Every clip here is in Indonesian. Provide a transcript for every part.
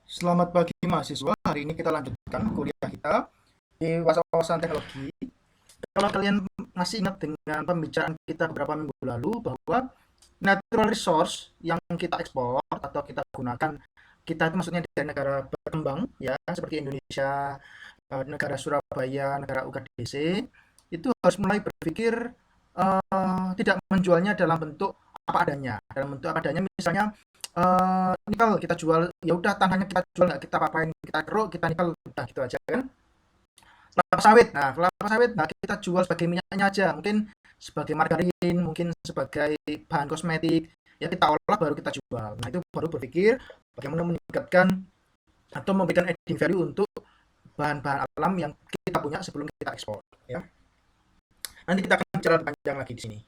Selamat pagi mahasiswa. Hari ini kita lanjutkan kuliah kita di wawasan teknologi. Kalau kalian masih ingat dengan pembicaraan kita beberapa minggu lalu bahwa natural resource yang kita ekspor atau kita gunakan, kita itu maksudnya dari negara berkembang ya, seperti Indonesia, negara Surabaya, negara UKDC, itu harus mulai berpikir tidak menjualnya dalam bentuk apa adanya. Dalam bentuk apa adanya misalnya nikel kita jual, ya udah tanahnya kita jual, nggak kita apa-apain, kita keruk, kita nikel, udah gitu aja kan. Kelapa sawit, nah kita jual sebagai minyaknya aja, mungkin sebagai margarin, mungkin sebagai bahan kosmetik, ya kita olah baru kita jual. Nah itu baru berpikir bagaimana meningkatkan atau memberikan adding value untuk bahan-bahan alam yang kita punya sebelum kita ekspor. Ya, nanti kita akan bicara lebih panjang lagi di sini.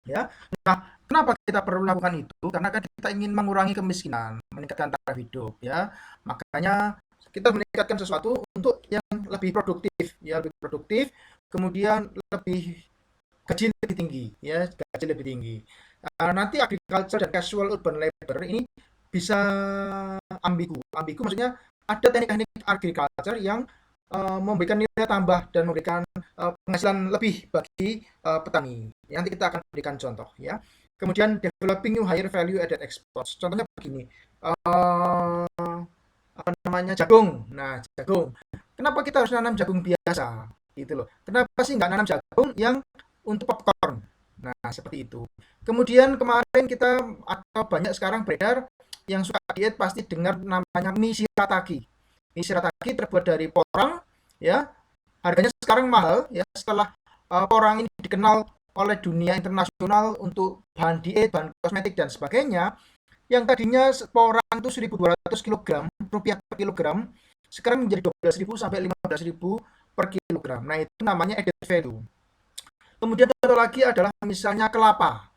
Ya, nah kenapa kita perlu lakukan itu? Karena kan kita ingin mengurangi kemiskinan, meningkatkan taraf hidup, ya. Makanya kita meningkatkan sesuatu untuk yang lebih produktif, ya lebih produktif, kemudian lebih gaji lebih tinggi, ya gaji lebih tinggi. Nanti agriculture dan casual urban labor ini bisa ambigu. Ambigu maksudnya ada teknik-teknik agriculture yang memberikan nilai tambah dan memberikan penghasilan lebih bagi petani. Nanti kita akan berikan contoh ya. Kemudian developing new higher value added exports. Contohnya begini, apa namanya, jagung. Nah, jagung. Kenapa kita harus nanam jagung biasa? Gitu loh. Kenapa sih nggak nanam jagung yang untuk popcorn? Nah, seperti itu. Kemudian kemarin kita atau banyak sekarang beredar yang suka diet pasti dengar namanya mie shirataki. Mie shirataki terbuat dari porang, ya. Harganya sekarang mahal, ya. Setelah porang ini dikenal oleh dunia internasional untuk bahan diet, bahan kosmetik dan sebagainya, yang tadinya porang itu 1.200 kilogram rupiah per kilogram, sekarang menjadi 12.000 sampai 15.000 per kilogram. Nah, itu namanya added value. Kemudian contoh lagi adalah misalnya kelapa.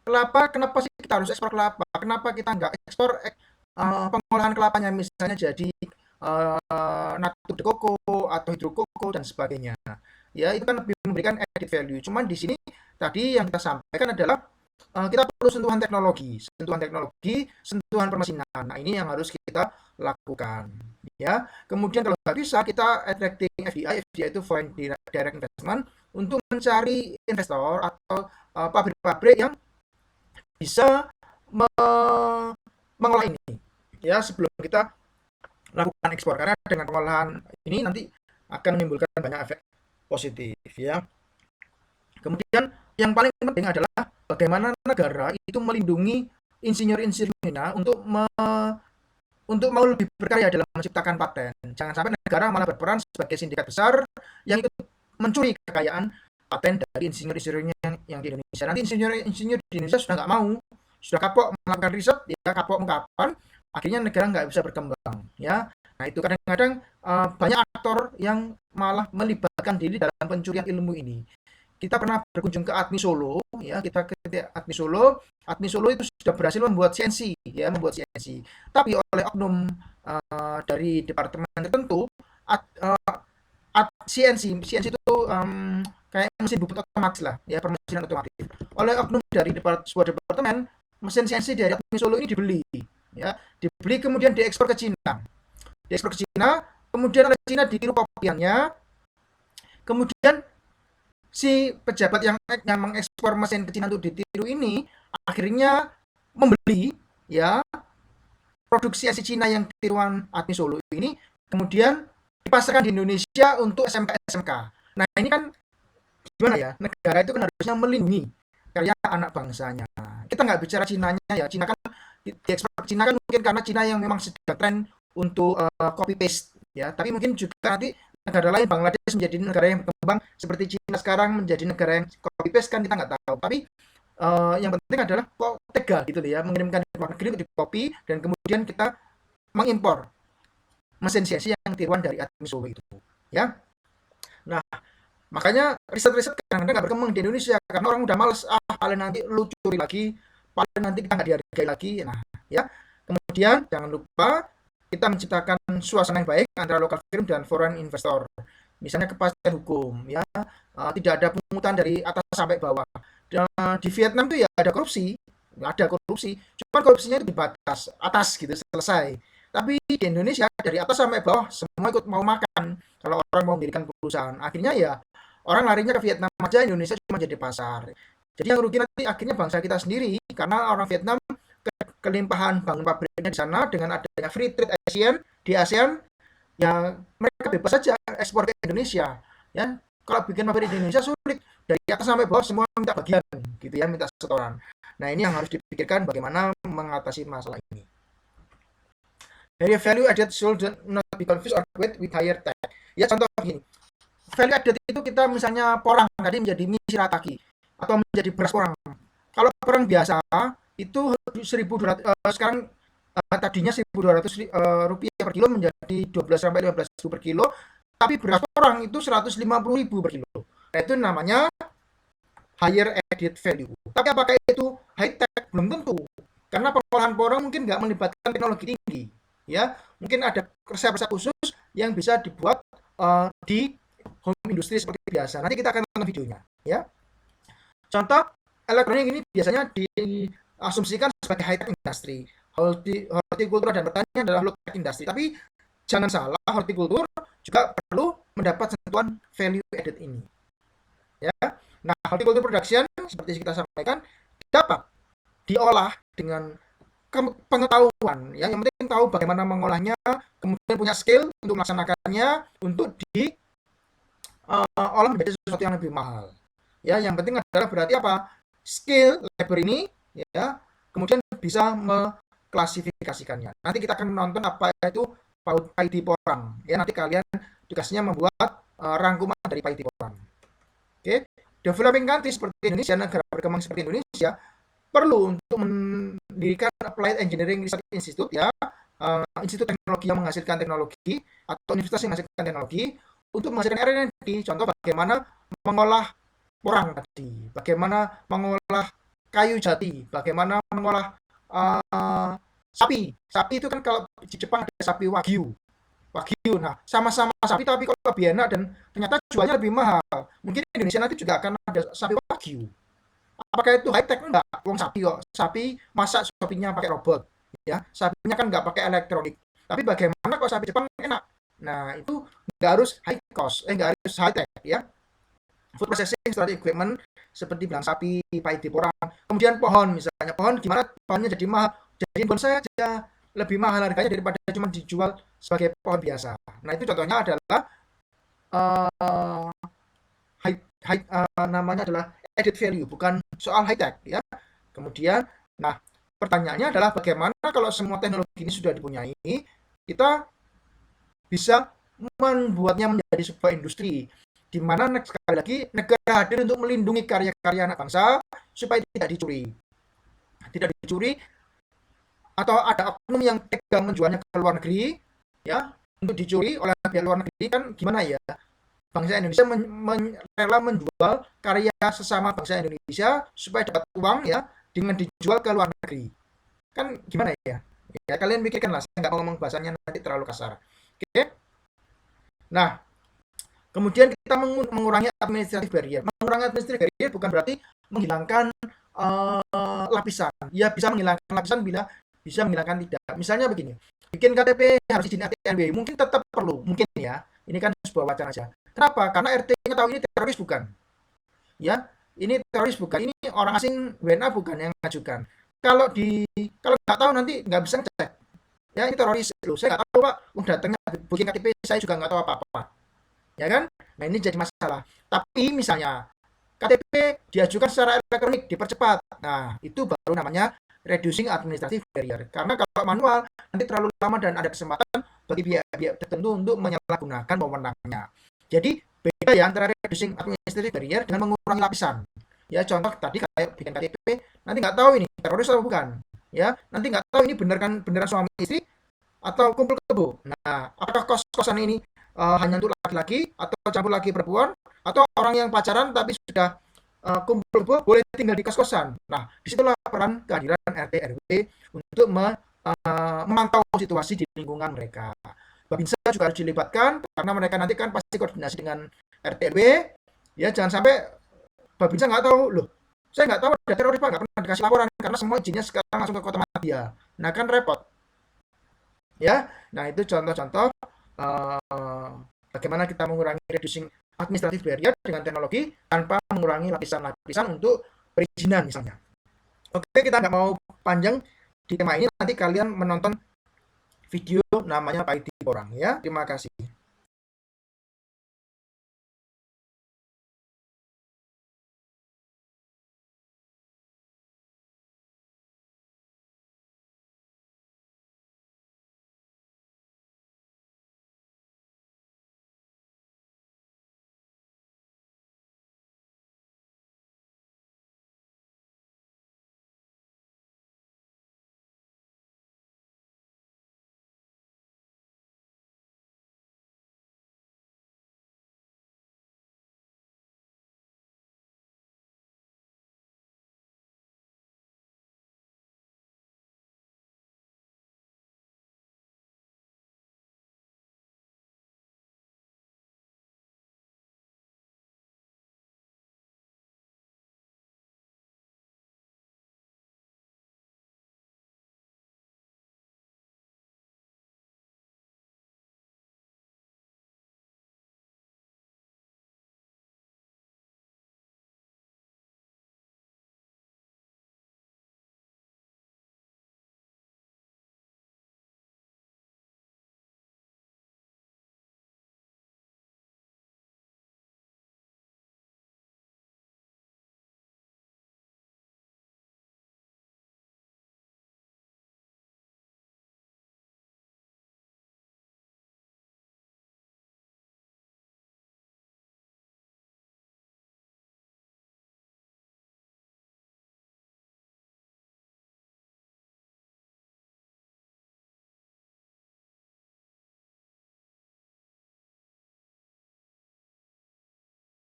Kelapa, kenapa sih kita harus ekspor kelapa? Kenapa kita nggak ekspor pengolahan kelapanya misalnya jadi natur de coco atau hidrokoko dan sebagainya. Ya, itu kan lebih memberikan added value. Cuman di sini tadi yang kita sampaikan adalah kita perlu sentuhan teknologi, sentuhan permesinan. Nah, ini yang harus kita lakukan. Ya, kemudian kalau nggak bisa kita attracting FDI, FDI itu foreign direct investment untuk mencari investor atau pabrik-pabrik yang bisa mengolah ini. Ya, sebelum kita lakukan ekspor karena dengan pengolahan ini nanti akan menimbulkan banyak efek positif ya. Kemudian yang paling penting adalah bagaimana negara itu melindungi insinyur-insinyurnya untuk mau lebih berkarya dalam menciptakan paten. Jangan sampai negara malah berperan sebagai sindikat besar yang ikut mencuri kekayaan paten dari insinyur-insinyurnya yang di Indonesia. Nanti insinyur-insinyur di Indonesia sudah nggak mau, sudah kapok melakukan riset, ya kapok mengkapan, akhirnya negara nggak bisa berkembang. Ya, nah itu kadang-kadang banyak aktor yang malah melibatkan diri dalam pencurian ilmu ini. Kita pernah berkunjung ke ATMI Solo, ya kita ke ATMI Solo. ATMI Solo itu sudah berhasil membuat CNC, ya membuat CNC. Tapi oleh oknum dari departemen tertentu, CNC itu kayak mesin bubut otomatis lah, ya permesinan otomatis. Oleh oknum dari sebuah departemen, mesin CNC dari ATMI Solo ini dibeli, ya dibeli kemudian diekspor ke Cina, kemudian oleh Cina ditiru kopiannya, kemudian si pejabat yang mengekspor mesin ke Cina untuk ditiru ini akhirnya membeli ya produksi CNC Cina yang tiruan ATMI Solo ini, kemudian dipasarkan di Indonesia untuk SMK-SMK. Nah ini kan gimana ya, negara itu kan harusnya melindungi karya anak bangsanya. Kita nggak bicara Cinanya ya, Cina kan diekspor ke Cina kan mungkin karena Cina yang memang sedang tren untuk copy paste ya, tapi mungkin juga nanti negara lain, Bangladesh menjadi negara yang berkembang seperti Cina sekarang menjadi negara yang copy paste kan kita nggak tahu. Tapi yang penting adalah kok tega gitu ya, mengirimkan ke luar negeri untuk di copy dan kemudian kita mengimpor mesin CNC yang tiruan dari ATMI Solo itu ya. Nah, makanya riset-riset kadang-kadang nggak berkembang di Indonesia karena orang udah males, paling nanti lu curi lagi, paling nanti kita nggak dihargai lagi. Nah, ya. Kemudian jangan lupa kita menciptakan suasana yang baik antara lokal firm dan foreign investor. Misalnya kepastian hukum, ya tidak ada pungutan dari atas sampai bawah. Di Vietnam tuh ya ada korupsi, cuman korupsinya itu di batas atas gitu selesai. Tapi di Indonesia dari atas sampai bawah semua ikut mau makan. Kalau orang mau mendirikan perusahaan, akhirnya ya orang larinya ke Vietnam aja, Indonesia cuma jadi pasar. Jadi yang rugi nanti akhirnya bangsa kita sendiri karena orang Vietnam kelimpahan bangun pabriknya di sana dengan adanya free trade ASEAN di ASEAN ya mereka bebas saja ekspor ke Indonesia ya. Kalau bikin pabrik di Indonesia sulit, dari atas sampai bawah semua minta bagian gitu ya, minta setoran. Nah ini yang harus dipikirkan bagaimana mengatasi masalah ini. Dari value added should not be confused or equated with higher tech. Ya contoh begini, value added itu kita misalnya porang tadi menjadi mie shirataki atau menjadi beras porang. Kalau porang biasa itu 1.200 sekarang tadinya 1.200 rupiah per kilo menjadi 12 sampai 15 ribu per kilo, tapi beras porang itu 150 ribu per kilo. Nah itu namanya higher added value. Tapi apakah itu high tech? Belum tentu. Karena pengolahan porang mungkin nggak melibatkan teknologi tinggi. Ya, mungkin ada resep-resep khusus yang bisa dibuat di home industry seperti biasa. Nanti kita akan tonton videonya. Ya, contoh elektronik ini biasanya diasumsikan sebagai high tech industry. Hortikultura dan pertanian adalah low tech industry. Tapi jangan salah, hortikultur juga perlu mendapat sentuhan value added ini. Ya, nah horticulture production seperti kita sampaikan dapat diolah dengan pengetahuan ya, yang penting tahu bagaimana mengolahnya, kemudian punya skill untuk melaksanakannya untuk diolah menjadi sesuatu yang lebih mahal. Ya, yang penting adalah berarti apa? Skill labor ini ya, kemudian bisa mengklasifikasikannya. Nanti kita akan menonton apa itu PAID porang. Ya, nanti kalian tugasnya membuat rangkuman dari PAID porang. Oke, developing country seperti Indonesia, negara berkembang seperti Indonesia perlu untuk mendirikan Applied Engineering Research Institute ya, institut teknologi yang menghasilkan teknologi atau universitas yang menghasilkan teknologi untuk menghasilkan R&D. Contoh bagaimana mengolah porang tadi, bagaimana mengolah kayu jati, bagaimana mengolah sapi. Sapi itu kan kalau di Jepang ada sapi wagyu. Wagyu, nah sama-sama sapi tapi kalau lebih enak dan ternyata jualnya lebih mahal. Mungkin Indonesia nanti juga akan ada sapi wagyu. Apakah itu high tech? Enggak, uang sapi kok. Sapi masak sapinya pakai robot, ya. Sapinya kan nggak pakai elektronik. Tapi bagaimana kok sapi Jepang enak? Nah, itu nggak harus high cost, nggak harus high tech, ya. Food processing, storage equipment, seperti bilang sapi, PAID porang. Kemudian pohon, misalnya pohon, gimana pohonnya jadi mahal? Jadi bonsai aja lebih mahal harganya daripada cuma dijual sebagai pohon biasa. Nah, itu contohnya adalah uh, namanya adalah added value, bukan soal high tech ya. Kemudian, nah pertanyaannya adalah bagaimana kalau semua teknologi ini sudah dipunyai, kita bisa membuatnya menjadi sebuah industri di mana sekali lagi negara hadir untuk melindungi karya-karya anak bangsa supaya tidak dicuri. Tidak dicuri atau ada oknum yang tega menjualnya ke luar negeri ya untuk dicuri oleh pihak luar negeri, kan gimana ya? Bangsa Indonesia rela menjual karya sesama bangsa Indonesia supaya dapat uang ya dengan dijual ke luar negeri. Kan gimana ya? Ya kalian pikirkanlah, saya nggak mau ngomong bahasanya nanti terlalu kasar. Oke? Nah, kemudian kita mengurangi administratif barrier. Mengurangi administratif barrier bukan berarti menghilangkan lapisan. Ya bisa menghilangkan lapisan bila bisa menghilangkan tidak. Misalnya begini, bikin KTP harus izin RT RW, mungkin tetap perlu, mungkin ya. Ini kan sebuah wacana saja. Kenapa? Karena RT-nya tahu ini teroris bukan. Ya, ini teroris bukan. Ini orang asing WNA bukan yang ngajukan. Kalau nggak tahu nanti nggak bisa ngecek. Ya ini teroris loh. Saya nggak tahu Pak. Datangnya bikin KTP saya juga nggak tahu apa-apa. Ya kan? Nah ini jadi masalah. Tapi misalnya KTP diajukan secara elektronik dipercepat. Nah itu baru namanya reducing administrative barrier. Karena kalau manual nanti terlalu lama dan ada kesempatan bagi pihak-pihak tertentu untuk menyalahgunakan wewenangnya. Jadi beda ya antara reducing administrative barrier dengan mengurangi lapisan. Ya contoh tadi kayak bikin KTP, nanti nggak tahu ini teroris atau bukan. Ya nanti nggak tahu ini beneran suami istri atau kumpul kebo. Nah apakah kos-kosan ini hanya untuk laki-laki atau campur laki perempuan atau orang yang pacaran tapi sudah kumpul kebo boleh tinggal di kos-kosan. Nah disitulah peran kehadiran RT RW untuk memantau situasi di lingkungan mereka. Babinsa juga harus dilibatkan karena mereka nanti kan pasti koordinasi dengan RT RW. Ya jangan sampai Babinsa nggak tahu loh. Saya nggak tahu ada teroris Pak, nggak pernah dikasih laporan karena semua izinnya sekarang langsung ke Kota Madya. Nah kan repot. ya. Nah, itu contoh-contoh bagaimana kita mengurangi reducing administrative barrier dengan teknologi tanpa mengurangi lapisan-lapisan untuk perizinan misalnya. Oke, kita nggak mau panjang di tema ini, nanti kalian menonton video namanya Pak Edi Porang ya. Terima kasih.